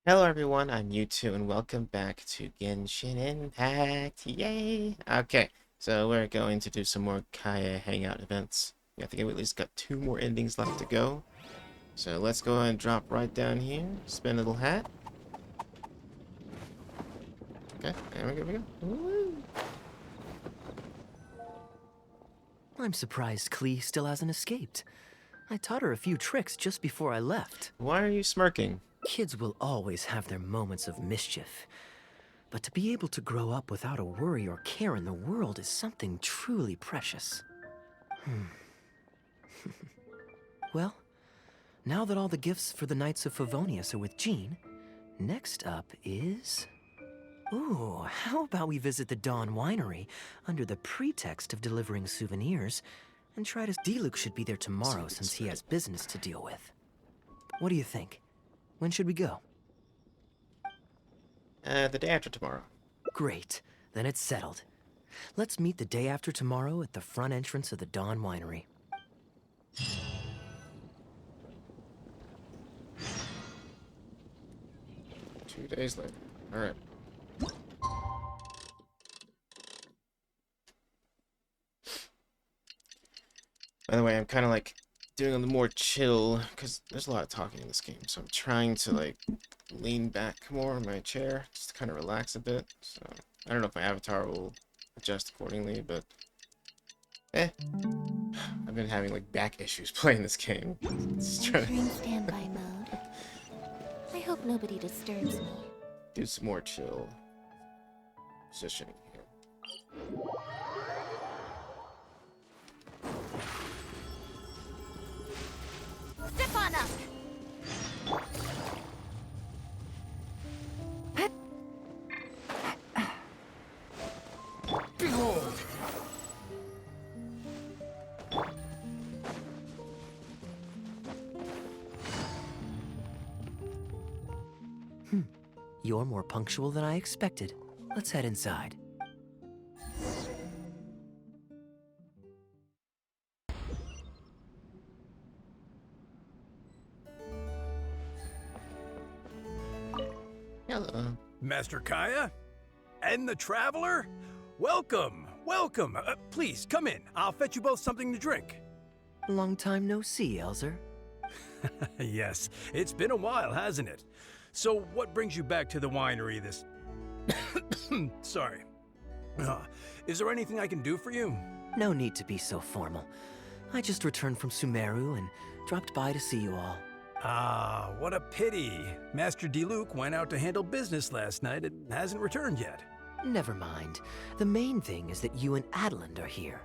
Hello everyone, I'm Mewtwo and welcome back to Genshin Impact. Yay! Okay, so we're going to do some more Kaeya Hangout events. I think we at least got 2 more endings left to go. So let's go ahead and drop right down here. Spin a little hat. Okay, there we go. Woo. I'm surprised Klee still hasn't escaped. I taught her a few tricks just before I left. Why are you smirking? Kids will always have their moments of mischief. But to be able to grow up without a worry or care in the world is something truly precious. Well, now that all the gifts for the Knights of Favonius are with Jean, next up is... Ooh, how about we visit the Dawn Winery under the pretext of delivering souvenirs and try to... Diluc should be there tomorrow since he has business to deal with. What do you think? When should we go? The day after tomorrow. Great. Then it's settled. Let's meet the day after tomorrow at the front entrance of the Dawn Winery. 2 days later. Alright. By the way, I'm kind of like doing a little more chill because there's a lot of talking in this game, so I'm trying to like lean back more in my chair just to kind of relax a bit. So I don't know if my avatar will adjust accordingly, but I've been having like back issues playing this game. Just trying Entering standby mode. I hope nobody disturbs me. do some more chill positioning here. Step on up! Behold! You're more punctual than I expected. Let's head inside. Hello. Master Kaeya? And the Traveler? Welcome, welcome. Please, come in. I'll fetch you both something to drink. Long time no see, Elzer. Yes, it's been a while, hasn't it? So, what brings you back to the winery this... Sorry. Is there anything I can do for you? No need to be so formal. I just returned from Sumeru and dropped by to see you all. Ah, what a pity. Master Diluc went out to handle business last night and hasn't returned yet. Never mind. The main thing is that you and Adeland are here.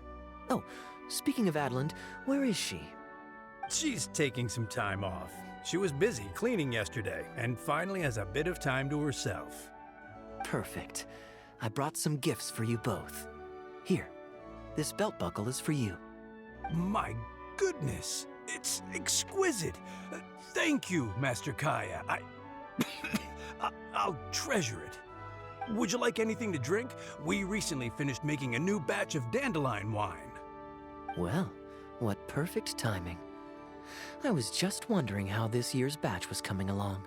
Oh, speaking of Adeland, where is she? She's taking some time off. She was busy cleaning yesterday and finally has a bit of time to herself. Perfect. I brought some gifts for you both. Here, this belt buckle is for you. My goodness, it's exquisite. Thank you, Master Kaeya. I'll treasure it. Would you like anything to drink? We recently finished making a new batch of dandelion wine. Well, what perfect timing. I was just wondering how this year's batch was coming along.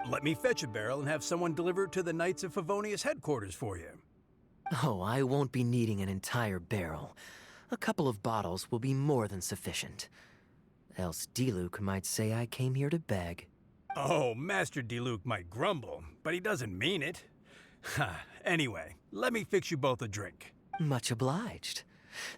Let me fetch a barrel and have someone deliver it to the Knights of Favonius headquarters for you. Oh, I won't be needing an entire barrel. A couple of bottles will be more than sufficient. Else Diluc might say I came here to beg. Oh, Master Diluc might grumble, but he doesn't mean it. Anyway, let me fix you both a drink. Much obliged.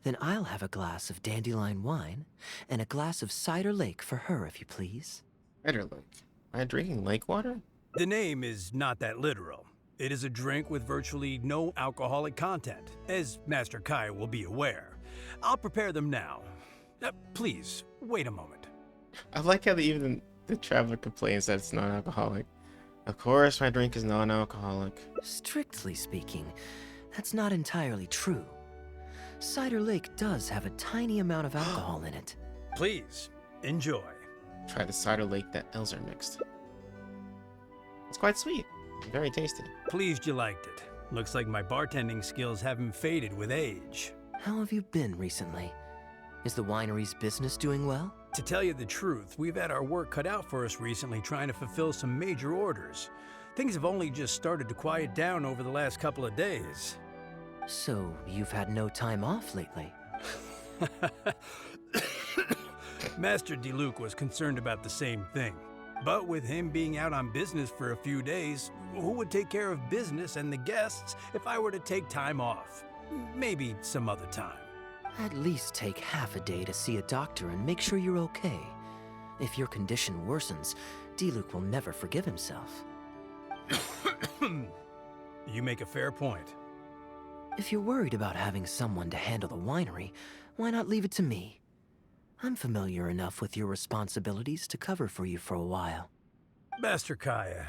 Then I'll have a glass of dandelion wine and a glass of cider lake for her, if you please. Cider Lake. Am I drinking lake water? The name is not that literal. It is a drink with virtually no alcoholic content, as Master Kaeya will be aware. I'll prepare them now. Please, wait a moment. I like how even the traveler complains that it's non-alcoholic. Of course, my drink is non-alcoholic. Strictly speaking, that's not entirely true. Cider Lake does have a tiny amount of alcohol in it. Please, enjoy. Try the cider lake that Elzer mixed. It's quite sweet. Very tasty. Pleased you liked it. Looks like my bartending skills haven't faded with age. How have you been recently? Is the winery's business doing well? To tell you the truth, we've had our work cut out for us recently trying to fulfill some major orders. Things have only just started to quiet down over the last couple of days. So, you've had no time off lately? Master Diluc was concerned about the same thing. But with him being out on business for a few days, who would take care of business and the guests if I were to take time off? Maybe some other time. At least take half a day to see a doctor and make sure you're okay. If your condition worsens, Diluc will never forgive himself. You make a fair point. If you're worried about having someone to handle the winery, why not leave it to me? I'm familiar enough with your responsibilities to cover for you for a while. Master Kaeya,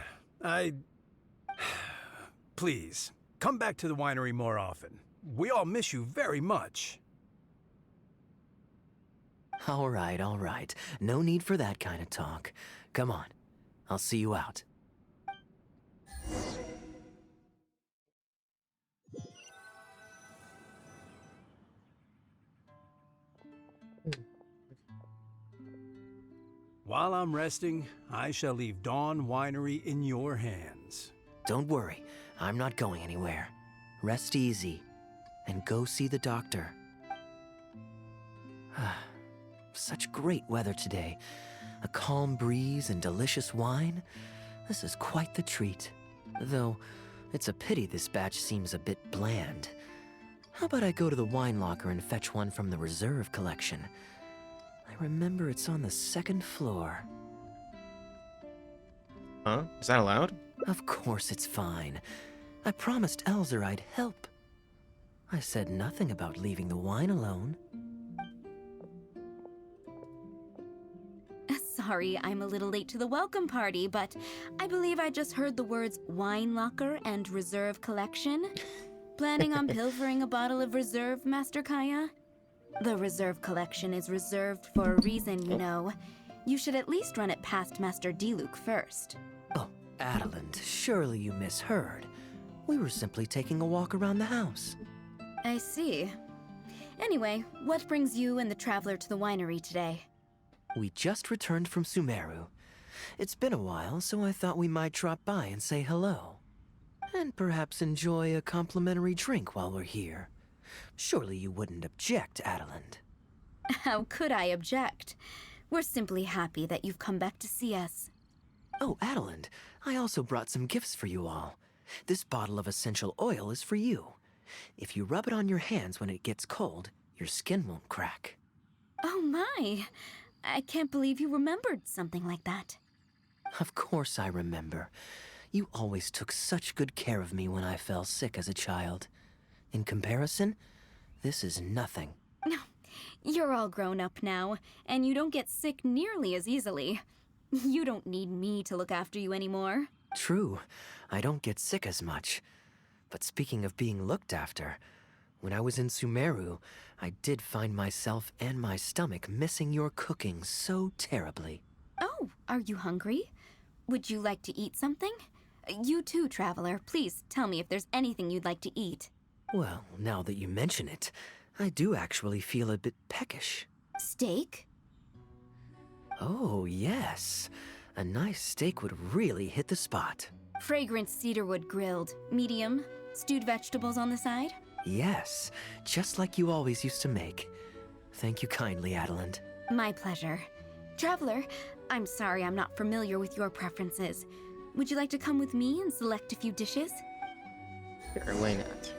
Please, come back to the winery more often. We all miss you very much. All right. No need for that kind of talk. Come on. I'll see you out. While I'm resting, I shall leave Dawn Winery in your hands. Don't worry. I'm not going anywhere. Rest easy. And go see the doctor. Such great weather today. A calm breeze and delicious wine. This is quite the treat. Though, it's a pity this batch seems a bit bland. How about I go to the wine locker and fetch one from the reserve collection? I remember it's on the second floor. Huh? Is that allowed? Of course it's fine. I promised Elzer I'd help. I said nothing about leaving the wine alone. Sorry, I'm a little late to the welcome party, but I believe I just heard the words wine locker and reserve collection. Planning on pilfering a bottle of reserve, Master Kaeya? The reserve collection is reserved for a reason, you know. You should at least run it past Master Diluc first. Oh, Adeland, surely you misheard. We were simply taking a walk around the house. I see. Anyway, what brings you and the traveler to the winery today? We just returned from Sumeru. It's been a while, so I thought we might drop by and say hello. And perhaps enjoy a complimentary drink while we're here. Surely you wouldn't object, Adeland. How could I object? We're simply happy that you've come back to see us. Oh, Adeland, I also brought some gifts for you all. This bottle of essential oil is for you. If you rub it on your hands when it gets cold, your skin won't crack. Oh my! I can't believe you remembered something like that. Of course I remember. You always took such good care of me when I fell sick as a child. In comparison, this is nothing. You're all grown up now, and you don't get sick nearly as easily. You don't need me to look after you anymore. True, I don't get sick as much. But speaking of being looked after, when I was in Sumeru, I did find myself and my stomach missing your cooking so terribly. Oh, are you hungry? Would you like to eat something? You too, traveler. Please tell me if there's anything you'd like to eat. Well, now that you mention it, I do actually feel a bit peckish. Steak? Oh, yes. A nice steak would really hit the spot. Fragrant cedarwood grilled, medium, stewed vegetables on the side? Yes, just like you always used to make. Thank you kindly, Adeland. My pleasure. Traveler, I'm sorry I'm not familiar with your preferences. Would you like to come with me and select a few dishes? Sure, why not?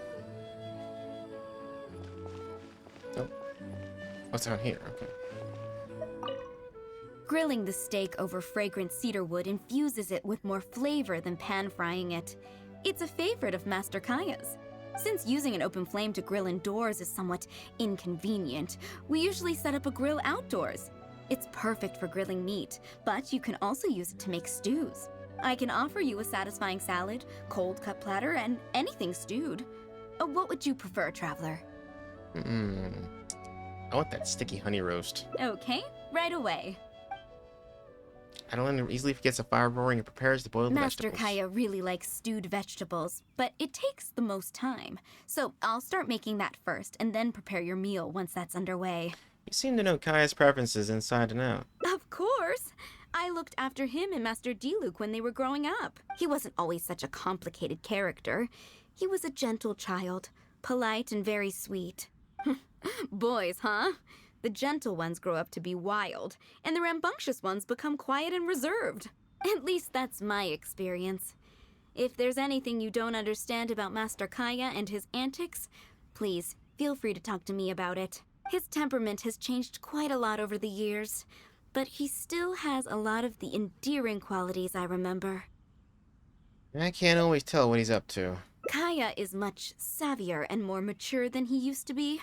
Oh. What's on here? Okay. Grilling the steak over fragrant cedarwood infuses it with more flavor than pan-frying it. It's a favorite of Master Kaeya's. Since using an open flame to grill indoors is somewhat inconvenient, we usually set up a grill outdoors. It's perfect for grilling meat, but you can also use it to make stews. I can offer you a satisfying salad, cold cut platter, and anything stewed. What would you prefer, traveler? I want that sticky honey roast. Okay, right away. Adeline easily forgets a fire roaring and prepares the boiled Master vegetables. Kaeya really likes stewed vegetables, but it takes the most time. So I'll start making that first, and then prepare your meal once that's underway. You seem to know Kaeya's preferences inside and out. Of course! I looked after him and Master Diluc when they were growing up. He wasn't always such a complicated character. He was a gentle child, polite and very sweet. Boys, huh? The gentle ones grow up to be wild, and the rambunctious ones become quiet and reserved. At least that's my experience. If there's anything you don't understand about Master Kaeya and his antics, please feel free to talk to me about it. His temperament has changed quite a lot over the years, but he still has a lot of the endearing qualities I remember. I can't always tell what he's up to. Kaeya is much savvier and more mature than he used to be.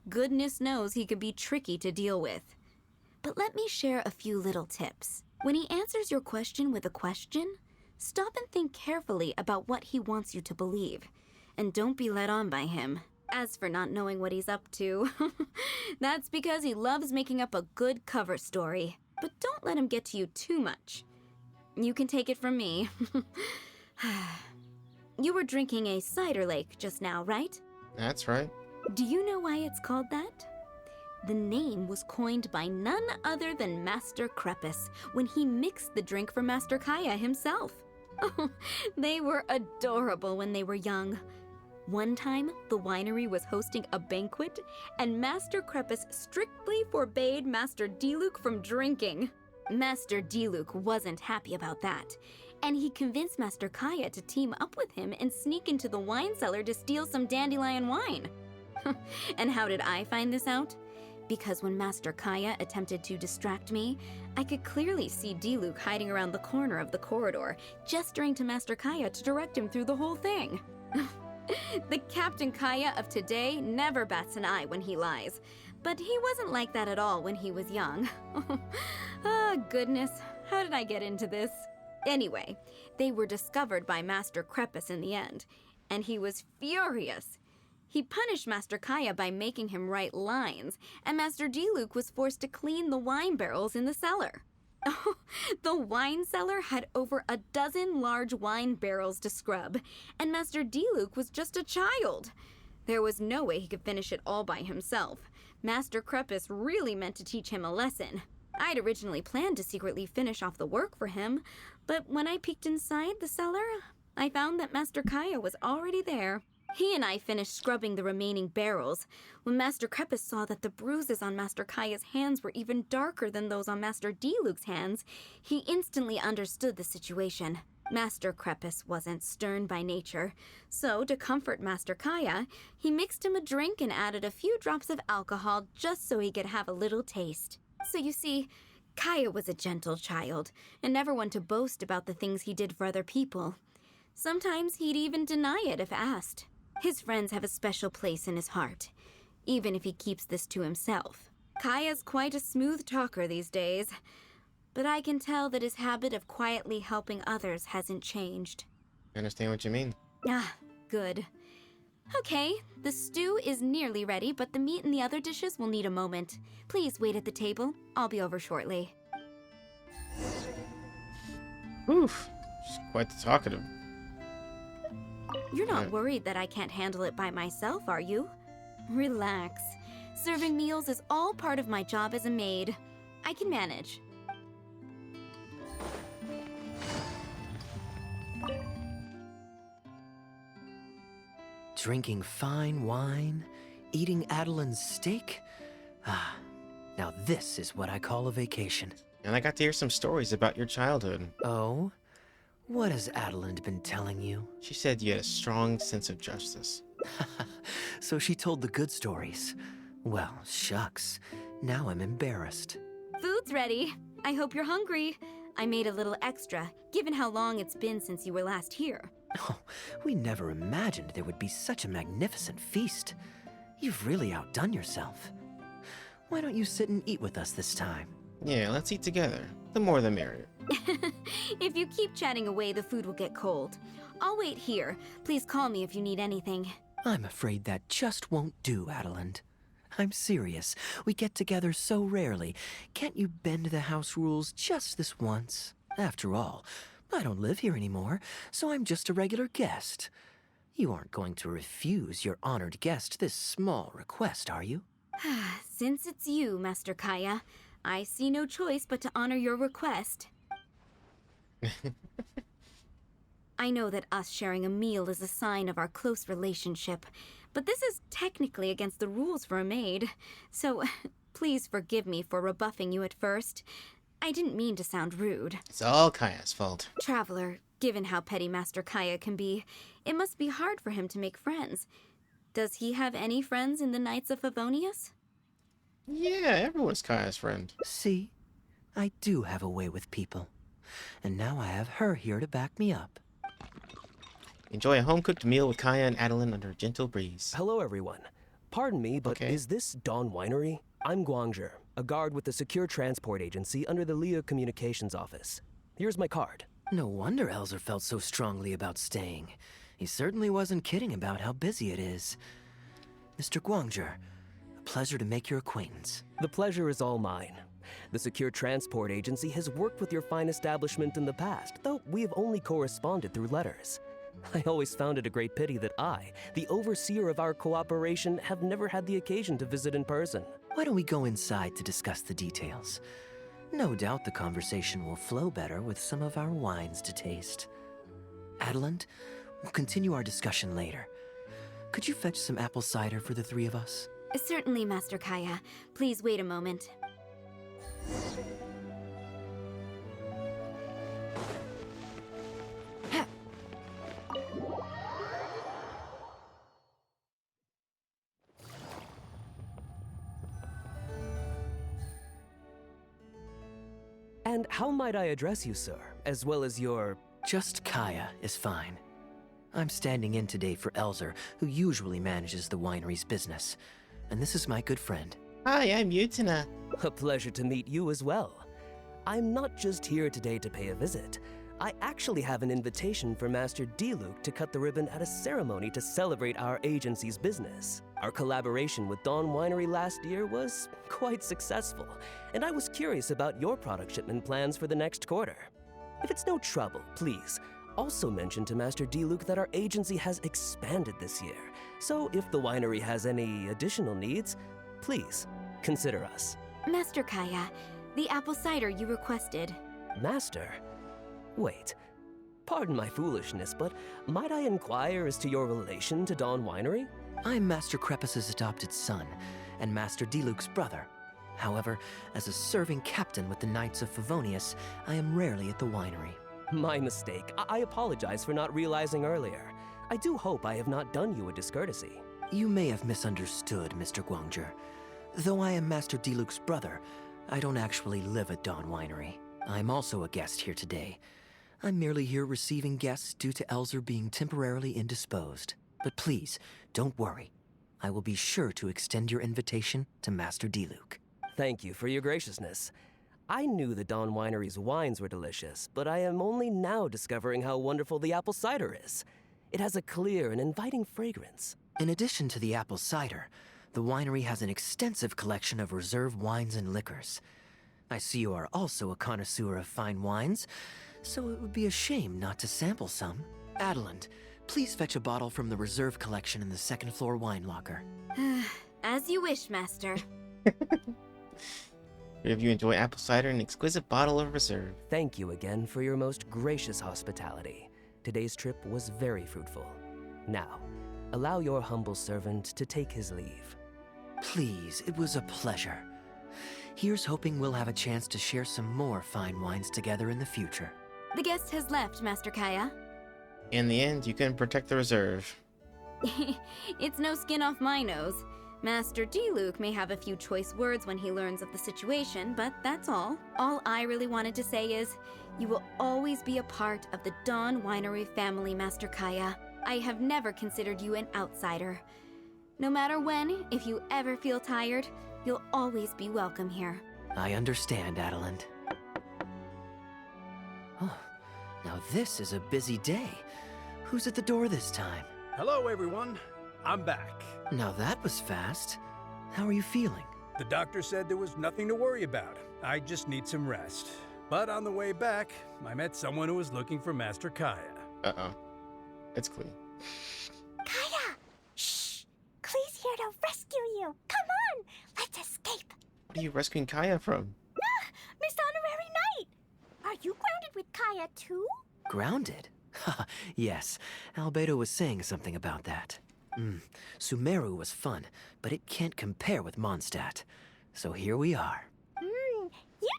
Goodness knows he could be tricky to deal with. But let me share a few little tips. When he answers your question with a question, stop and think carefully about what he wants you to believe, and don't be led on by him. As for not knowing what he's up to, that's because he loves making up a good cover story. But don't let him get to you too much. You can take it from me. You were drinking a cider lake just now, right? That's right. Do you know why it's called that? The name was coined by none other than Master Crepus when he mixed the drink for Master Kaeya himself. Oh, they were adorable when they were young. One time, the winery was hosting a banquet, and Master Crepus strictly forbade Master Diluc from drinking. Master Diluc wasn't happy about that, and he convinced Master Kaeya to team up with him and sneak into the wine cellar to steal some dandelion wine. And how did I find this out? Because when Master Kaeya attempted to distract me, I could clearly see Diluc hiding around the corner of the corridor, gesturing to Master Kaeya to direct him through the whole thing. The Captain Kaeya of today never bats an eye when he lies, but he wasn't like that at all when he was young. Oh, goodness, how did I get into this? Anyway, they were discovered by Master Crepus in the end, and he was furious. He punished Master Kaeya by making him write lines, and Master Diluc was forced to clean the wine barrels in the cellar. Oh, the wine cellar had over a dozen large wine barrels to scrub, and Master Diluc was just a child. There was no way he could finish it all by himself. Master Crepus really meant to teach him a lesson. I'd originally planned to secretly finish off the work for him, but when I peeked inside the cellar, I found that Master Kaeya was already there. He and I finished scrubbing the remaining barrels when Master Crepus saw that the bruises on Master Kaeya's hands were even darker than those on Master Diluc's hands. He instantly understood the situation. Master Crepus wasn't stern by nature, so to comfort Master Kaeya, he mixed him a drink and added a few drops of alcohol just so he could have a little taste. So you see, Kaeya was a gentle child and never one to boast about the things he did for other people. Sometimes he'd even deny it if asked. His friends have a special place in his heart, even if he keeps this to himself. Kaeya's quite a smooth talker these days, but I can tell that his habit of quietly helping others hasn't changed. I understand what you mean. Ah, good. Okay, the stew is nearly ready, but the meat and the other dishes will need a moment. Please wait at the table. I'll be over shortly. Oof. She's quite the talkative. You're not worried that I can't handle it by myself, are you? Relax. Serving meals is all part of my job as a maid. I can manage. Drinking fine wine, eating Adeline's steak. Ah, now this is what I call a vacation. And I got to hear some stories about your childhood. Oh? What has Adeline been telling you? She said you had a strong sense of justice. So she told the good stories. Well, shucks. Now I'm embarrassed. Food's ready. I hope you're hungry. I made a little extra, given how long it's been since you were last here. Oh, we never imagined there would be such a magnificent feast. You've really outdone yourself. Why don't you sit and eat with us this time? Yeah, let's eat together. The more the merrier. If you keep chatting away, the food will get cold. I'll wait here. Please call me if you need anything. I'm afraid that just won't do, Adeline. I'm serious. We get together so rarely. Can't you bend the house rules just this once? After all, I don't live here anymore, so I'm just a regular guest. You aren't going to refuse your honored guest this small request, are you? Since it's you, Master Kaeya, I see no choice but to honor your request. I know that us sharing a meal is a sign of our close relationship, but this is technically against the rules for a maid, so please forgive me for rebuffing you at first. I didn't mean to sound rude. It's all Kaya's fault. Traveler, given how petty Master Kaeya can be, it must be hard for him to make friends. Does he have any friends in the Knights of Favonius? Yeah, everyone's Kaya's friend. See? I do have a way with people. And now I have her here to back me up. Enjoy a home-cooked meal with Kaeya and Adeline under a gentle breeze. Hello, everyone. Pardon me, but Okay. is this Dawn Winery? I'm Guangzhe, a guard with the Secure Transport Agency under the Leo Communications Office. Here's my card. No wonder Elzer felt so strongly about staying. He certainly wasn't kidding about how busy it is. Mr. Guangzhe, a pleasure to make your acquaintance. The pleasure is all mine. The Secure Transport Agency has worked with your fine establishment in the past, though we have only corresponded through letters. I always found it a great pity that I, the overseer of our cooperation, have never had the occasion to visit in person. Why don't we go inside to discuss the details? No doubt the conversation will flow better with some of our wines to taste. Adeline, we'll continue our discussion later. Could you fetch some apple cider for the three of us? Certainly, Master Kaeya. Please wait a moment. And how might I address you, sir, as well as your... Just Kaeya is fine. I'm standing in today for Elzer, who usually manages the winery's business. And this is my good friend. Hi, I'm Utena. A pleasure to meet you as well. I'm not just here today to pay a visit. I actually have an invitation for Master D-Luke to cut the ribbon at a ceremony to celebrate our agency's business. Our collaboration with Dawn Winery last year was quite successful, and I was curious about your product shipment plans for the next quarter. If it's no trouble, please, also mention to Master D-Luke that our agency has expanded this year, so if the winery has any additional needs, please consider us. Master Kaeya, the apple cider you requested. Master? Wait, pardon my foolishness, but might I inquire as to your relation to Dawn Winery? I'm Master Crepus's adopted son, and Master D-Luke's brother. However, as a serving captain with the Knights of Favonius, I am rarely at the winery. My mistake. I apologize for not realizing earlier. I do hope I have not done you a discourtesy. You may have misunderstood, Mr. Guangzhe. Though I am Master D-Luke's brother, I don't actually live at Dawn Winery. I'm also a guest here today. I'm merely here receiving guests due to Elzer being temporarily indisposed. But please, don't worry. I will be sure to extend your invitation to Master D-Luke. Thank you for your graciousness. I knew the Dawn Winery's wines were delicious, but I am only now discovering how wonderful the apple cider is. It has a clear and inviting fragrance. In addition to the apple cider, the winery has an extensive collection of reserve wines and liquors. I see you are also a connoisseur of fine wines, so it would be a shame not to sample some. Adeline, please fetch a bottle from the reserve collection in the second floor wine locker. As you wish, Master. If you enjoy apple cider, an exquisite bottle of reserve. Thank you again for your most gracious hospitality. Today's trip was very fruitful. Now, allow your humble servant to take his leave. Please, it was a pleasure. Here's hoping we'll have a chance to share some more fine wines together in the future. The guest has left, Master Kaeya. In the end, you can protect the reserve. It's no skin off my nose. Master D-Luke may have a few choice words when he learns of the situation, but that's all. All I really wanted to say is, you will always be a part of the Dawn Winery family, Master Kaeya. I have never considered you an outsider. No matter when, if you ever feel tired, you'll always be welcome here. I understand, Adeline. Oh, now this is a busy day. Who's at the door this time? Hello, everyone. I'm back. Now that was fast. How are you feeling? The doctor said there was nothing to worry about. I just need some rest. But on the way back, I met someone who was looking for Master Kaeya. Uh-oh. It's clean. Kaeya! Shh! Klee's here to rescue you! Come on! What are you rescuing Kaeya from? Miss Honorary Knight! Are you grounded with Kaeya too? Grounded? Haha, yes. Albedo was saying something about that. Sumeru was fun, but it can't compare with Mondstadt. So here we are. You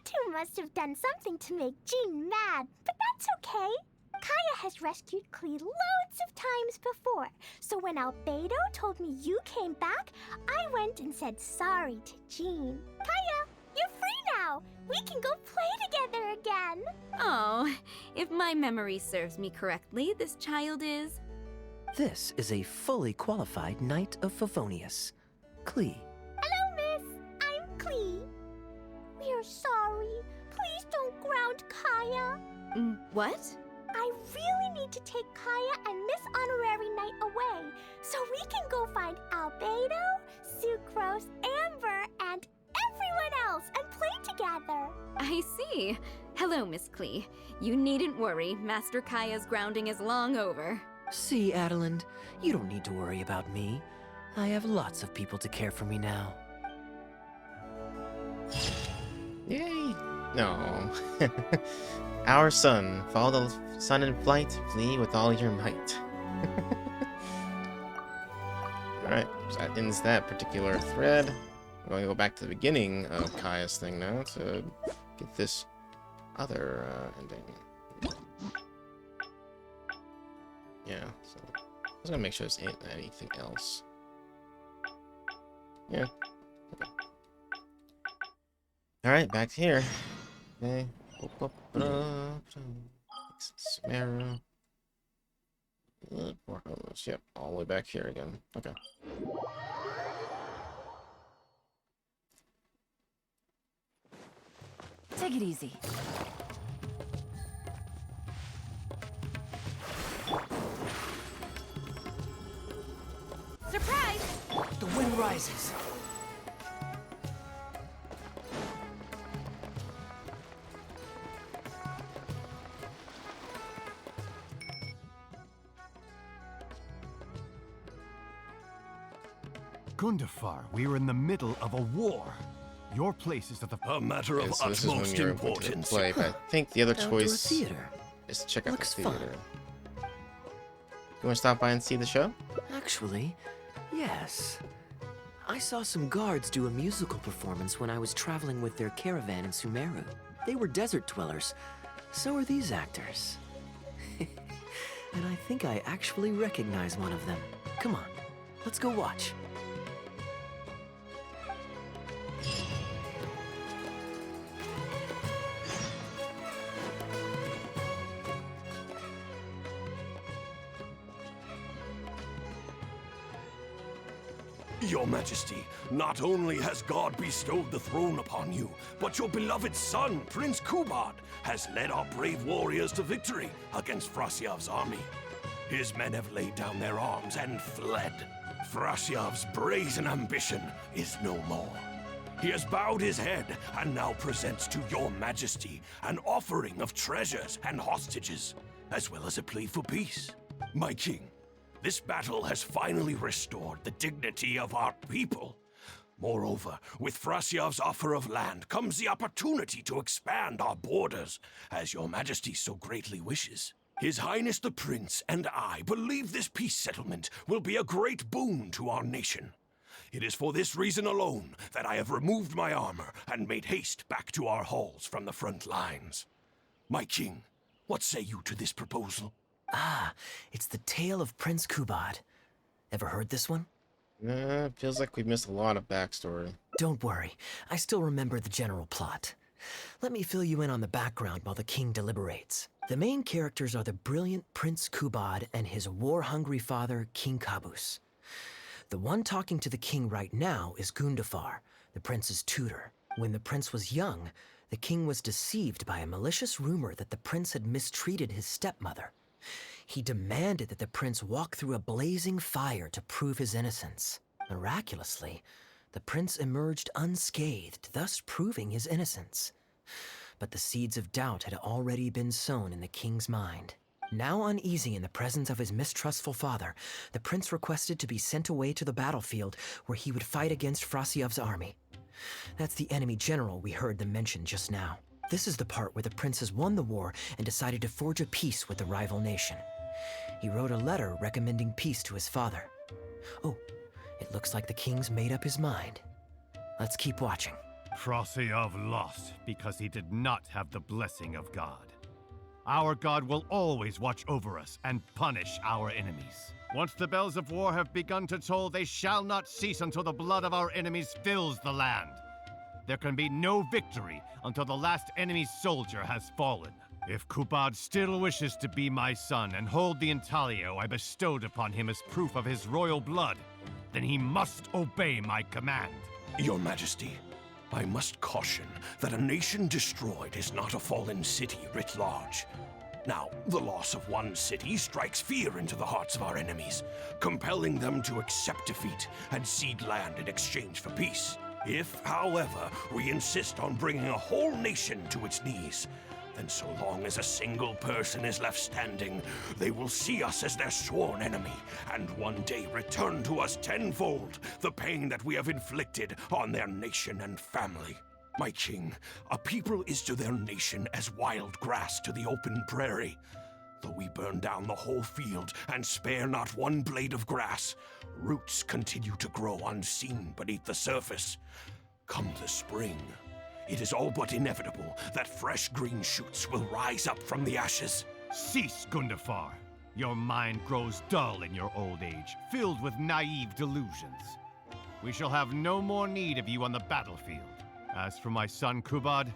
two must have done something to make Jean mad, but that's okay. Kaeya has rescued Klee loads of times before, so when Albedo told me you came back, I went and said sorry to Jean. Kaeya, you're free now! We can go play together again! Oh, if my memory serves me correctly, this child is... This is a fully qualified Knight of Favonius, Klee. Hello, miss. I'm Klee. We're sorry. Please don't ground Kaeya. What? I really need to take Kaeya and Miss Honorary Knight away so we can go find Albedo, Sucrose, Amber, and everyone else and play together. I see. Hello, Miss Klee. You needn't worry. Master Kaeya's grounding is long over. See, Adeland, you don't need to worry about me. I have lots of people to care for me now. Yay! No. Our sun. Follow the sun in flight. Flee with all your might. Alright, so that ends that particular thread. I'm going to go back to the beginning of Kaeya's thing now to get this other ending. Yeah, so I was gonna make sure there's anything else. Yeah. Okay. Alright, back here. Okay. Sumeru. Yep, all the way back here again. Okay. Take it easy. Surprise! The wind rises. Gundafar, we are in the middle of a war. Your place is at the... A matter of Okay, so this is when utmost you're going to importance. play, but I think the other Outdoor choice theater. is to check out Looks the fun. theater. You want to stop by and see the show? Actually, yes. I saw some guards do a musical performance when I was traveling with their caravan in Sumeru. They were desert dwellers. So are these actors. And I think I actually recognize one of them. Come on, let's go watch. Your Majesty, not only has God bestowed the throne upon you, but your beloved son, Prince Kubad, has led our brave warriors to victory against Frasyav's army. His men have laid down their arms and fled. Frasyav's brazen ambition is no more. He has bowed his head and now presents to your Majesty an offering of treasures and hostages, as well as a plea for peace. My king, this battle has finally restored the dignity of our people. Moreover, with Frasyav's offer of land comes the opportunity to expand our borders, as your Majesty so greatly wishes. His Highness the Prince and I believe this peace settlement will be a great boon to our nation. It is for this reason alone that I have removed my armor and made haste back to our halls from the front lines. My king, what say you to this proposal? Ah, it's the tale of Prince Kubad. Ever heard this one? Feels like we've missed a lot of backstory. Don't worry, I still remember the general plot. Let me fill you in on the background while the king deliberates. The main characters are the brilliant Prince Kubad and his war-hungry father, King Kabus. The one talking to the king right now is Gundafar, the prince's tutor. When the prince was young, the king was deceived by a malicious rumor that the prince had mistreated his stepmother. He demanded that the prince walk through a blazing fire to prove his innocence. Miraculously, the prince emerged unscathed, thus proving his innocence. But the seeds of doubt had already been sown in the king's mind. Now uneasy in the presence of his mistrustful father, the prince requested to be sent away to the battlefield where he would fight against Frasyav's army. That's the enemy general we heard them mention just now. This is the part where the princes won the war and decided to forge a peace with the rival nation. He wrote a letter recommending peace to his father. Oh, it looks like the king's made up his mind. Let's keep watching. Frosiyov lost because he did not have the blessing of God. Our God will always watch over us and punish our enemies. Once the bells of war have begun to toll, they shall not cease until the blood of our enemies fills the land. There can be no victory until the last enemy soldier has fallen. If Kubad still wishes to be my son and hold the intaglio I bestowed upon him as proof of his royal blood, then he must obey my command. Your Majesty, I must caution that a nation destroyed is not a fallen city writ large. Now, the loss of one city strikes fear into the hearts of our enemies, compelling them to accept defeat and cede land in exchange for peace. If, however, we insist on bringing a whole nation to its knees, then so long as a single person is left standing, they will see us as their sworn enemy, and one day return to us tenfold the pain that we have inflicted on their nation and family. My king, a people is to their nation as wild grass to the open prairie. Though we burn down the whole field and spare not one blade of grass, roots continue to grow unseen beneath the surface. Come the spring, it is all but inevitable that fresh green shoots will rise up from the ashes. Cease, Gundafar. Your mind grows dull in your old age, filled with naive delusions. We shall have no more need of you on the battlefield. As for my son Kubad,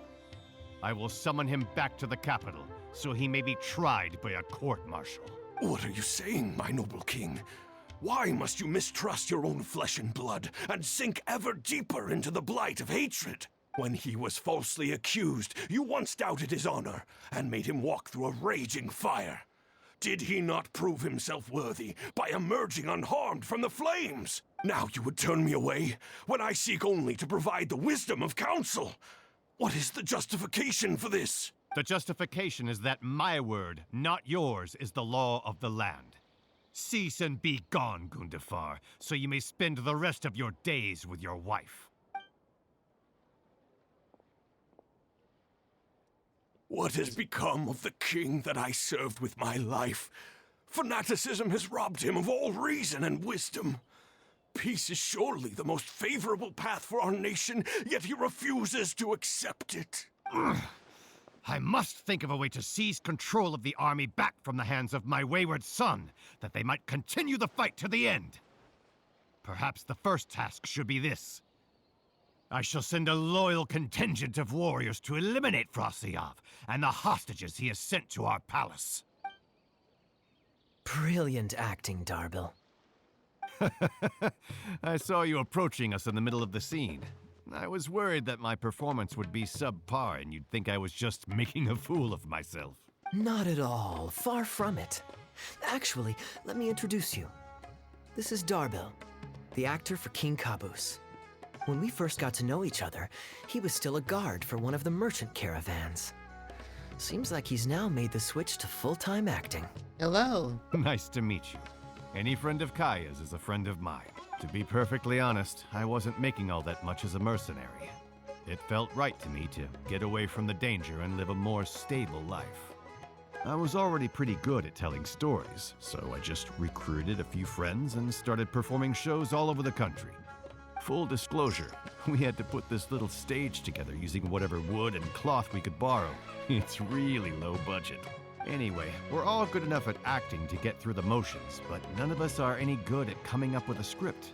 I will summon him back to the capital, so he may be tried by a court-martial. What are you saying, my noble king? Why must you mistrust your own flesh and blood and sink ever deeper into the blight of hatred? When he was falsely accused, you once doubted his honor and made him walk through a raging fire. Did he not prove himself worthy by emerging unharmed from the flames? Now you would turn me away when I seek only to provide the wisdom of counsel. What is the justification for this? The justification is that my word, not yours, is the law of the land. Cease and be gone, Gundafar, so you may spend the rest of your days with your wife. What has become of the king that I served with my life? Fanaticism has robbed him of all reason and wisdom. Peace is surely the most favorable path for our nation, yet he refuses to accept it. I must think of a way to seize control of the army back from the hands of my wayward son, that they might continue the fight to the end. Perhaps the first task should be this. I shall send a loyal contingent of warriors to eliminate Frosiyov and the hostages he has sent to our palace. Brilliant acting, Darbil. I saw you approaching us in the middle of the scene. I was worried that my performance would be subpar and you'd think I was just making a fool of myself. Not at all. Far from it. Actually, let me introduce you. This is Darbil, the actor for King Caboose. When we first got to know each other, he was still a guard for one of the merchant caravans. Seems like he's now made the switch to full-time acting. Hello. Nice to meet you. Any friend of Kaeya's is a friend of mine. To be perfectly honest, I wasn't making all that much as a mercenary. It felt right to me to get away from the danger and live a more stable life. I was already pretty good at telling stories, so I just recruited a few friends and started performing shows all over the country. Full disclosure, we had to put this little stage together using whatever wood and cloth we could borrow. It's really low budget. Anyway, we're all good enough at acting to get through the motions, but none of us are any good at coming up with a script.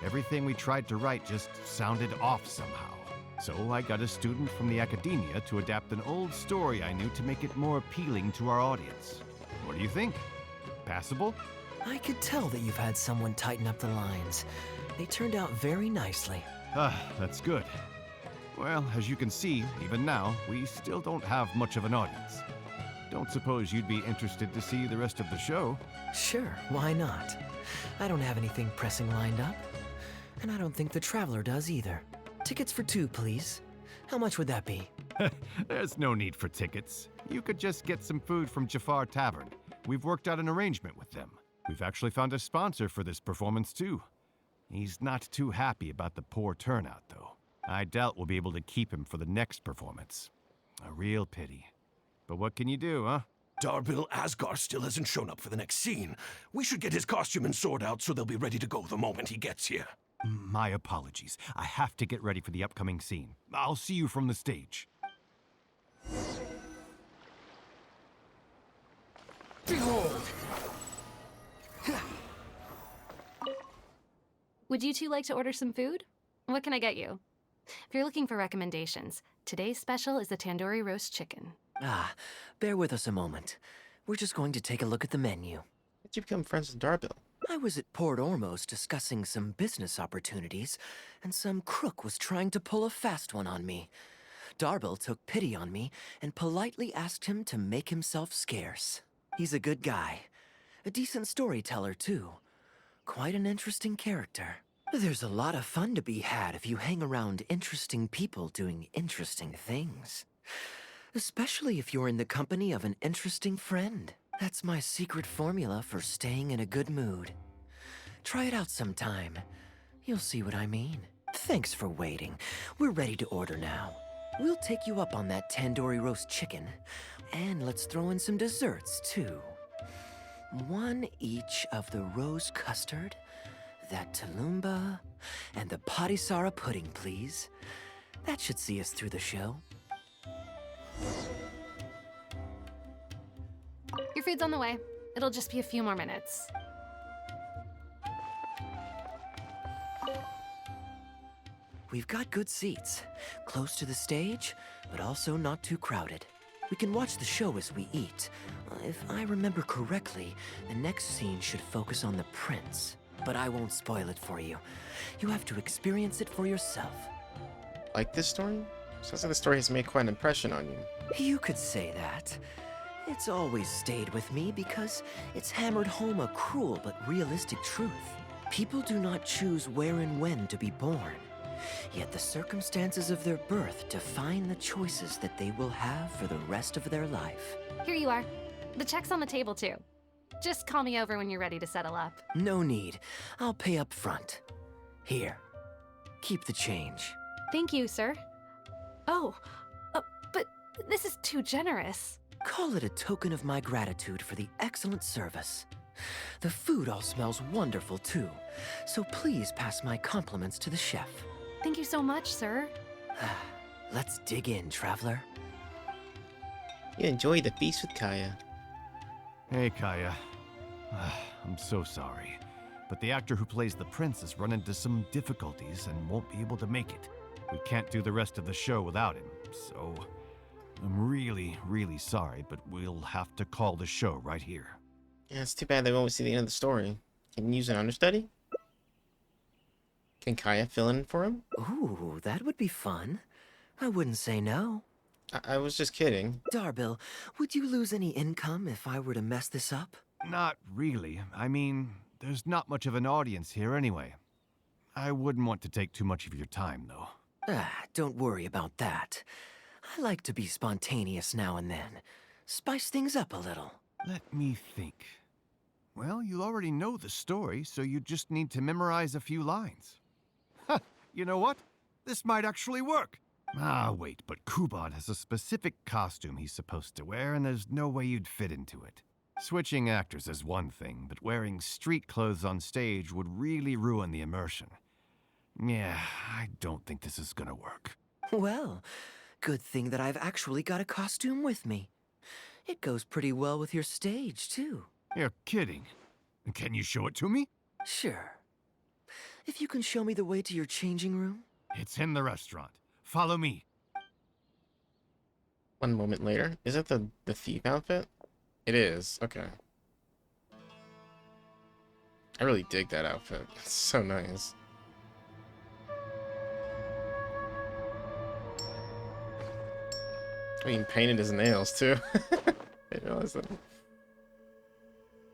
Everything we tried to write just sounded off somehow. So I got a student from the academia to adapt an old story I knew to make it more appealing to our audience. What do you think? Passable? I could tell that you've had someone tighten up the lines. They turned out very nicely. That's good. Well, as you can see, even now, we still don't have much of an audience. Don't suppose you'd be interested to see the rest of the show? Sure, why not? I don't have anything pressing lined up. And I don't think the Traveler does either. Tickets for 2, please. How much would that be? There's no need for tickets. You could just get some food from Jafar Tavern. We've worked out an arrangement with them. We've actually found a sponsor for this performance, too. He's not too happy about the poor turnout, though. I doubt we'll be able to keep him for the next performance. A real pity. But what can you do, huh? Darbil Asgar still hasn't shown up for the next scene. We should get his costume and sword out so they'll be ready to go the moment he gets here. My apologies. I have to get ready for the upcoming scene. I'll see you from the stage. Behold! Would you two like to order some food? What can I get you? If you're looking for recommendations, today's special is the tandoori roast chicken. Ah, bear with us a moment. We're just going to take a look at the menu. Did you become friends with Darbil? I was at Port Ormos discussing some business opportunities, and some crook was trying to pull a fast one on me. Darbil took pity on me and politely asked him to make himself scarce. He's a good guy. A decent storyteller, too. Quite an interesting character. There's a lot of fun to be had if you hang around interesting people doing interesting things. Especially if you're in the company of an interesting friend. That's my secret formula for staying in a good mood. Try it out sometime. You'll see what I mean. Thanks for waiting. We're ready to order now. We'll take you up on that tandoori roast chicken. And let's throw in some desserts, too. One each of the rose custard, that tulumba, and the patisara pudding, please. That should see us through the show. Your food's on the way. It'll just be a few more minutes. We've got good seats, close to the stage, but also not too crowded. We can watch the show as we eat. If I remember correctly, the next scene should focus on the prince. But I won't spoil it for you. You have to experience it for yourself. Like this story? Sounds like the story has made quite an impression on you. You could say that. It's always stayed with me because it's hammered home a cruel but realistic truth. People do not choose where and when to be born. Yet the circumstances of their birth define the choices that they will have for the rest of their life. Here you are. The check's on the table, too. Just call me over when you're ready to settle up. No need. I'll pay up front. Here. Keep the change. Thank you, sir. Oh, but this is too generous. Call it a token of my gratitude for the excellent service. The food all smells wonderful, too. So please pass my compliments to the chef. Thank you so much, sir. Let's dig in, traveler. You enjoy the feast with Kaeya. Hey, Kaeya. I'm so sorry, but the actor who plays the prince has run into some difficulties and won't be able to make it. We can't do the rest of the show without him, so I'm really, really sorry, but we'll have to call the show right here. Yeah, it's too bad they won't see the end of the story. Can you use an understudy? Can Kaeya fill in for him? Ooh, that would be fun. I wouldn't say no. I was just kidding. Darbil, would you lose any income if I were to mess this up? Not really. I mean, there's not much of an audience here anyway. I wouldn't want to take too much of your time, though. Don't worry about that. I like to be spontaneous now and then. Spice things up a little. Let me think. Well, you already know the story, so you just need to memorize a few lines. Ha! You know what? This might actually work. Ah, wait, but Kubad has a specific costume he's supposed to wear, and there's no way you'd fit into it. Switching actors is one thing, but wearing street clothes on stage would really ruin the immersion. Yeah, I don't think this is gonna work. Well, good thing that I've actually got a costume with me. It goes pretty well with your stage, too. You're kidding. Can you show it to me? Sure. If you can show me the way to your changing room. It's in the restaurant. Follow me. One moment later. Is it the thief outfit? It is. Okay. I really dig that outfit. It's so nice. I mean, painted his nails, too. I didn't realize that.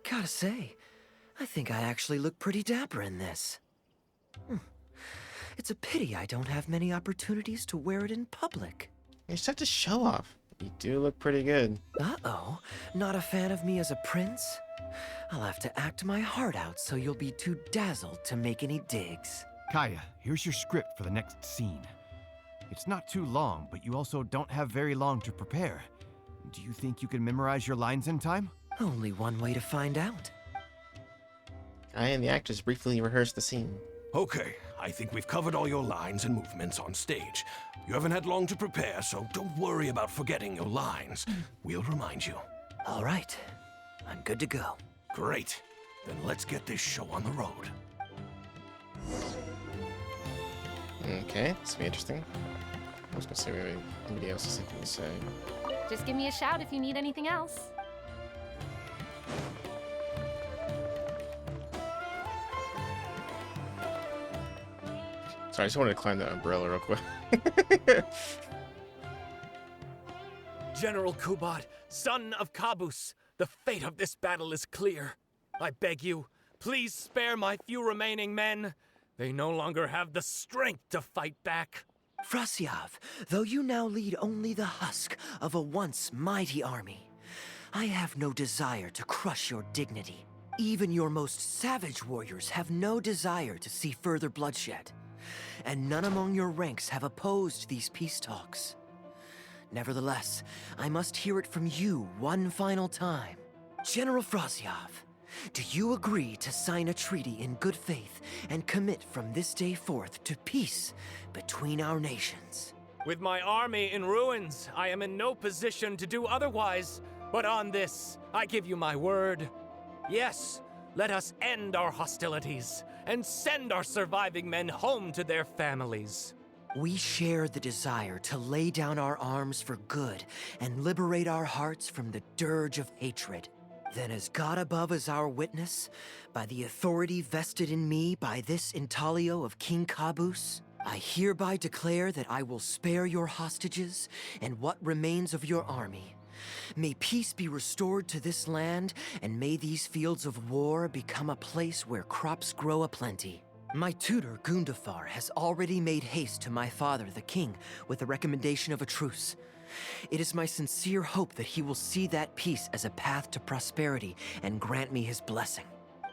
Gotta say, I think I actually look pretty dapper in this. It's a pity I don't have many opportunities to wear it in public. You're such a show-off. You do look pretty good. Uh-oh, not a fan of me as a prince? I'll have to act my heart out so you'll be too dazzled to make any digs. Kaeya, here's your script for the next scene. It's not too long, but you also don't have very long to prepare. Do you think you can memorize your lines in time? Only one way to find out. I and the actors briefly rehearsed the scene. Okay, I think we've covered all your lines and movements on stage. You haven't had long to prepare, so don't worry about forgetting your lines. We'll remind you. All right, I'm good to go. Great. Then let's get this show on the road. Okay, this will be interesting. I was gonna say maybe anybody else has something to say. Just give me a shout if you need anything else. Sorry, I just wanted to climb that umbrella real quick. General Kubad, son of Kabus, the fate of this battle is clear. I beg you, please spare my few remaining men. They no longer have the strength to fight back. Frasyav, though you now lead only the husk of a once mighty army, I have no desire to crush your dignity. Even your most savage warriors have no desire to see further bloodshed, and none among your ranks have opposed these peace talks. Nevertheless, I must hear it from you one final time. General Frasyav, do you agree to sign a treaty in good faith and commit from this day forth to peace between our nations? With my army in ruins, I am in no position to do otherwise. But on this, I give you my word. Yes, let us end our hostilities and send our surviving men home to their families. We share the desire to lay down our arms for good and liberate our hearts from the dirge of hatred. Then as God above is our witness, by the authority vested in me by this intaglio of King Kabus, I hereby declare that I will spare your hostages and what remains of your army. May peace be restored to this land, and may these fields of war become a place where crops grow aplenty. My tutor, Gundafar, has already made haste to my father, the king, with the recommendation of a truce. It is my sincere hope that he will see that peace as a path to prosperity and grant me his blessing.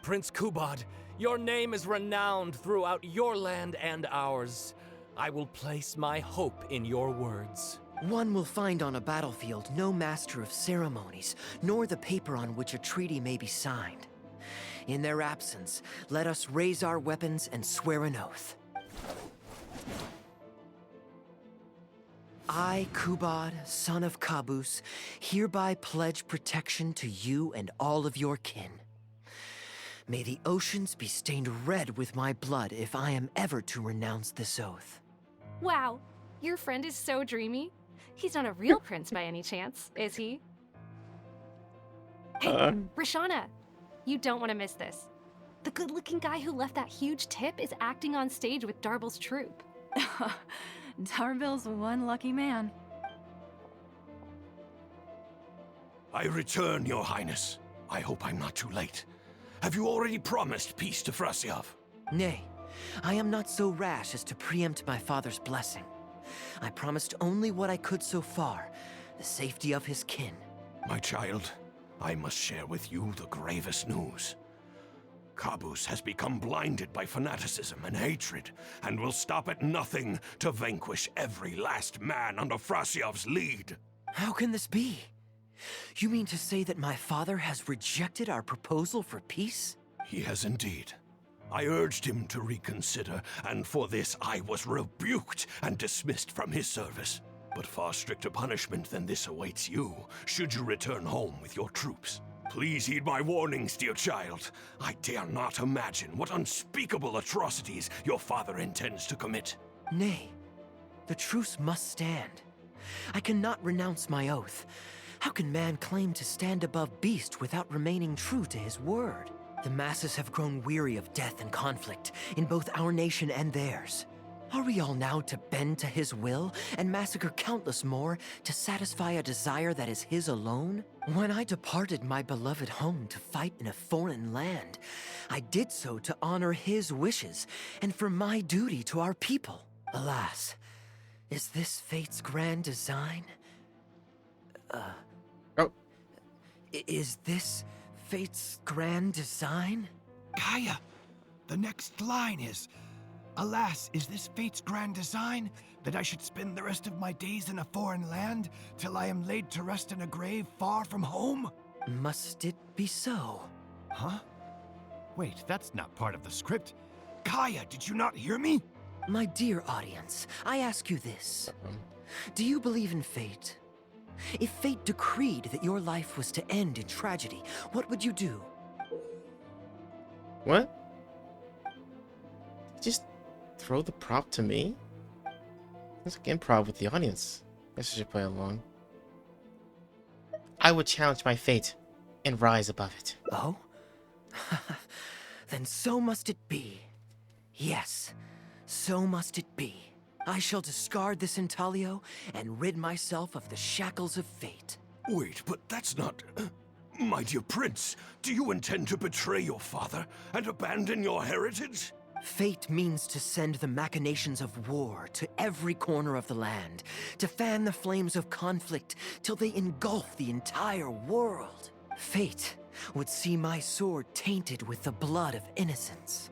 Prince Kubad, your name is renowned throughout your land and ours. I will place my hope in your words. One will find on a battlefield no master of ceremonies, nor the paper on which a treaty may be signed. In their absence, let us raise our weapons and swear an oath. I, Kubad, son of Kabus, hereby pledge protection to you and all of your kin. May the oceans be stained red with my blood if I am ever to renounce this oath. Wow, your friend is so dreamy. He's not a real prince by any chance, is he? Hey, Rishana, you don't want to miss this. The good-looking guy who left that huge tip is acting on stage with Darbel's troupe. Darbel's one lucky man. I return, Your Highness. I hope I'm not too late. Have you already promised peace to Frasyav? Nay, I am not so rash as to preempt my father's blessing. I promised only what I could so far, the safety of his kin. My child, I must share with you the gravest news. Kabus has become blinded by fanaticism and hatred, and will stop at nothing to vanquish every last man under Frasyav's lead. How can this be? You mean to say that my father has rejected our proposal for peace? He has indeed. I urged him to reconsider, and for this I was rebuked and dismissed from his service. But far stricter punishment than this awaits you, should you return home with your troops. Please heed my warnings, dear child. I dare not imagine what unspeakable atrocities your father intends to commit. Nay, the truce must stand. I cannot renounce my oath. How can man claim to stand above beast without remaining true to his word? The masses have grown weary of death and conflict in both our nation and theirs. Are we all now to bend to his will and massacre countless more to satisfy a desire that is his alone? When I departed my beloved home to fight in a foreign land, I did so to honor his wishes and for my duty to our people. Alas, is this fate's grand design? Is this fate's grand design? Kaeya, the next line is, Alas, is this fate's grand design? That I should spend the rest of my days in a foreign land, till I am laid to rest in a grave far from home? Must it be so? Huh? Wait, that's not part of the script. Kaeya, did you not hear me? My dear audience, I ask you this. Do you believe in fate? If fate decreed that your life was to end in tragedy, what would you do? What? Just throw the prop to me? It's like improv with the audience. Guess I should play along. I would challenge my fate and rise above it. Oh? Then so must it be. Yes, so must it be. I shall discard this intaglio and rid myself of the shackles of fate. Wait, but that's not... My dear prince, do you intend to betray your father and abandon your heritage? Fate means to send the machinations of war to every corner of the land, to fan the flames of conflict till they engulf the entire world. Fate would see my sword tainted with the blood of innocence,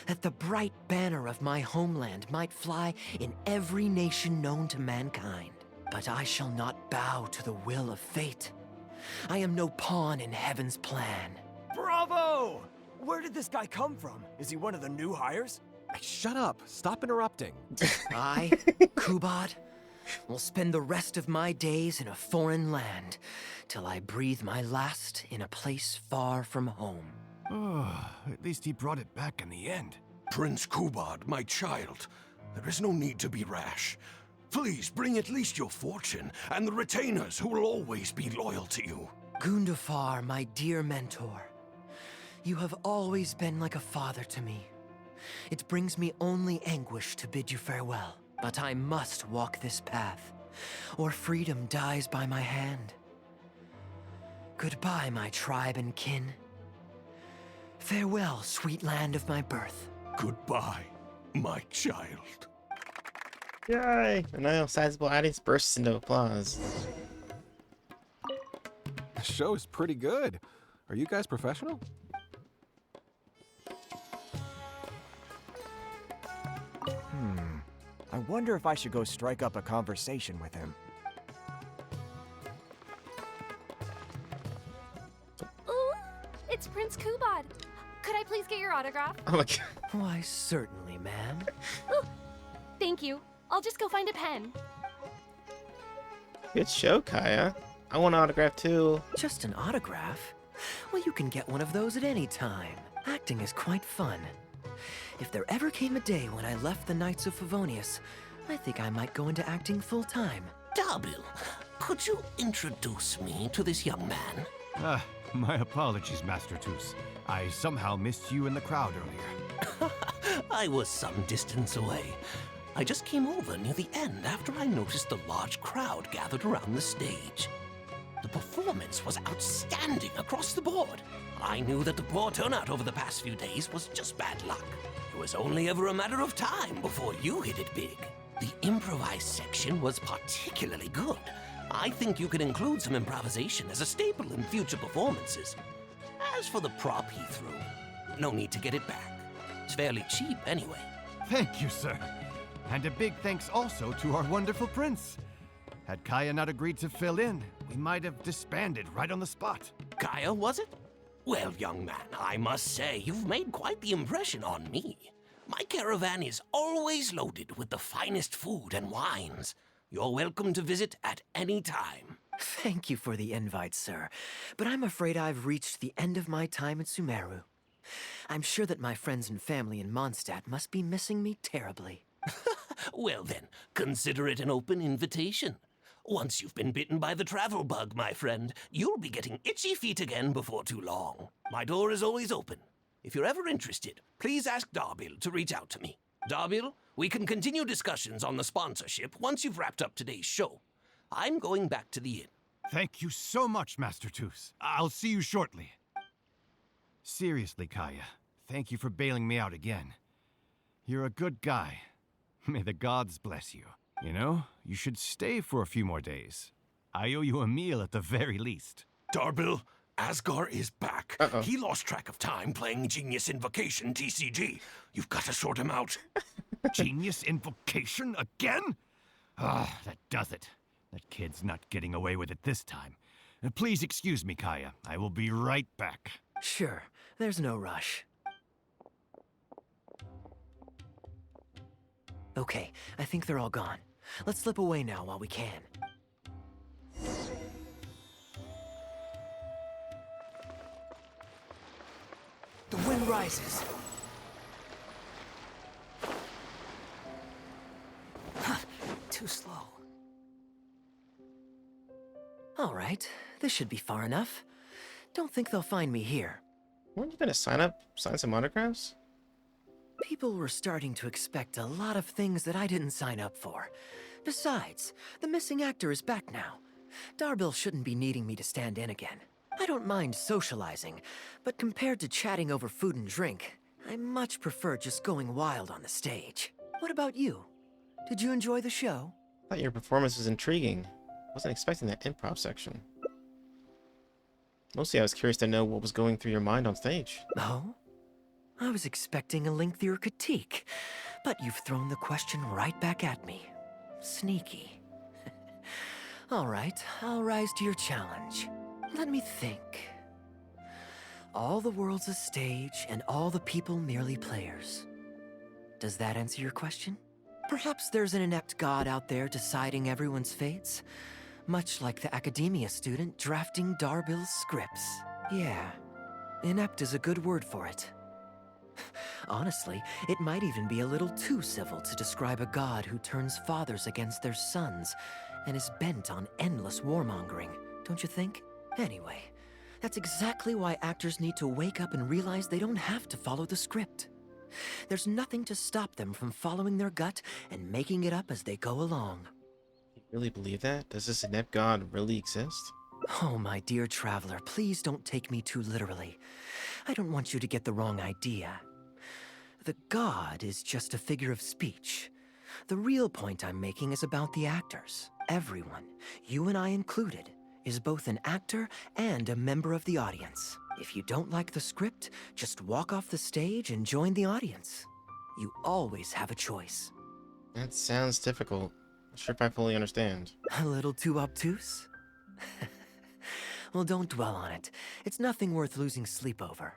that the bright banner of my homeland might fly in every nation known to mankind. But I shall not bow to the will of fate. I am no pawn in heaven's plan. Bravo! Where did this guy come from? Is he one of the new hires? Hey, shut up. Stop interrupting. I, Kubad, will spend the rest of my days in a foreign land till I breathe my last in a place far from home. Oh, at least he brought it back in the end. Prince Kubad, my child, there is no need to be rash. Please bring at least your fortune and the retainers who will always be loyal to you. Gundafar, my dear mentor, you have always been like a father to me. It brings me only anguish to bid you farewell, but I must walk this path, or freedom dies by my hand. Goodbye, my tribe and kin. Farewell, sweet land of my birth. Goodbye, my child. Yay! And now a sizable audience bursts into applause. The show is pretty good. Are you guys professional? I wonder if I should go strike up a conversation with him. Ooh, it's Prince Kubad. Could I please get your autograph? Oh my god. Why, certainly, ma'am. Ooh, thank you. I'll just go find a pen. Good show, Kaeya. I want an autograph too. Just an autograph? Well, you can get one of those at any time. Acting is quite fun. If there ever came a day when I left the Knights of Favonius, I think I might go into acting full-time. Darbil, could you introduce me to this young man? My apologies, Master Toos. I somehow missed you in the crowd earlier. I was some distance away. I just came over near the end after I noticed the large crowd gathered around the stage. The performance was outstanding across the board. I knew that the poor turnout over the past few days was just bad luck. It was only ever a matter of time before you hit it big. The improvised section was particularly good. I think you could include some improvisation as a staple in future performances. As for the prop he threw, no need to get it back. It's fairly cheap anyway. Thank you, sir. And a big thanks also to our wonderful prince. Had Kaeya not agreed to fill in, we might have disbanded right on the spot. Kaeya, was it? Well, young man, I must say you've made quite the impression on me. My caravan is always loaded with the finest food and wines. You're welcome to visit at any time. Thank you for the invite, sir, but I'm afraid I've reached the end of my time at Sumeru. I'm sure that my friends and family in Mondstadt must be missing me terribly. Well then, consider it an open invitation. Once you've been bitten by the travel bug, my friend, you'll be getting itchy feet again before too long. My door is always open. If you're ever interested, please ask Darbil to reach out to me. Darbil, we can continue discussions on the sponsorship once you've wrapped up today's show. I'm going back to the inn. Thank you so much, Master Toos. I'll see you shortly. Seriously, Kaeya, thank you for bailing me out again. You're a good guy. May the gods bless you. You know, you should stay for a few more days. I owe you a meal at the very least. Darbil, Asgar is back. Uh-oh. He lost track of time playing Genius Invocation TCG. You've got to sort him out. Genius Invocation again? Ah, that does it. That kid's not getting away with it this time. Please excuse me, Kaeya. I will be right back. Sure, there's no rush. Okay, I think they're all gone. Let's slip away now while we can. The wind rises. Too slow. All right, this should be far enough. Don't think they'll find me here. Weren't you gonna sign some autographs? People were starting to expect a lot of things that I didn't sign up for. Besides, the missing actor is back now. Darbil shouldn't be needing me to stand in again. I don't mind socializing, but compared to chatting over food and drink, I much prefer just going wild on the stage. What about you? Did you enjoy the show? I thought your performance was intriguing. Wasn't expecting that improv section. Mostly I was curious to know what was going through your mind on stage. Oh? I was expecting a lengthier critique, but you've thrown the question right back at me. Sneaky. All right, I'll rise to your challenge. Let me think. All the world's a stage, and all the people merely players. Does that answer your question? Perhaps there's an inept god out there deciding everyone's fates, much like the academia student drafting Darbil's scripts. Yeah, inept is a good word for it. Honestly, it might even be a little too civil to describe a god who turns fathers against their sons and is bent on endless warmongering, don't you think? Anyway, that's exactly why actors need to wake up and realize they don't have to follow the script. There's nothing to stop them from following their gut and making it up as they go along. You really believe that? Does this inept god really exist? Oh, my dear traveler, please don't take me too literally. I don't want you to get the wrong idea. The god is just a figure of speech. The real point I'm making is about the actors. Everyone, you and I included, is both an actor and a member of the audience. If you don't like the script, just walk off the stage and join the audience. You always have a choice. That sounds difficult. Not sure if I fully understand. A little too obtuse? Well, don't dwell on it. It's nothing worth losing sleep over.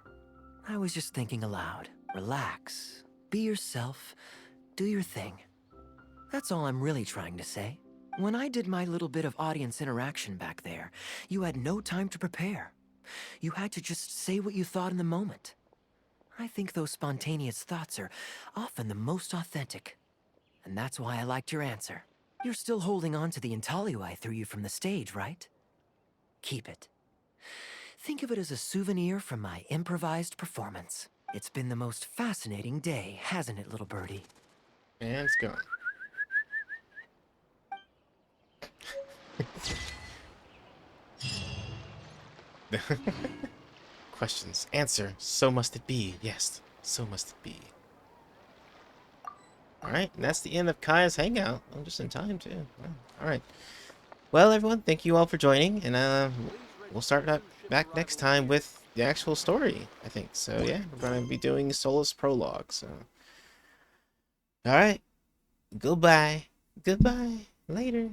I was just thinking aloud. Relax. Be yourself. Do your thing. That's all I'm really trying to say. When I did my little bit of audience interaction back there, you had no time to prepare. You had to just say what you thought in the moment. I think those spontaneous thoughts are often the most authentic. And that's why I liked your answer. You're still holding on to the intaglio I threw you from the stage, right? Keep it. Think of it as a souvenir from my improvised performance. It's been the most fascinating day, hasn't it, little birdie? And it's gone. Questions. Answer. So must it be. Yes, so must it be. Alright, and that's the end of Kaeya's Hangout. I'm just in time, too. Alright. Well, everyone, thank you all for joining, and we'll start back next time with the actual story, I think. So, yeah, we're going to be doing Solace Prologue, so... Alright. Goodbye. Goodbye. Later.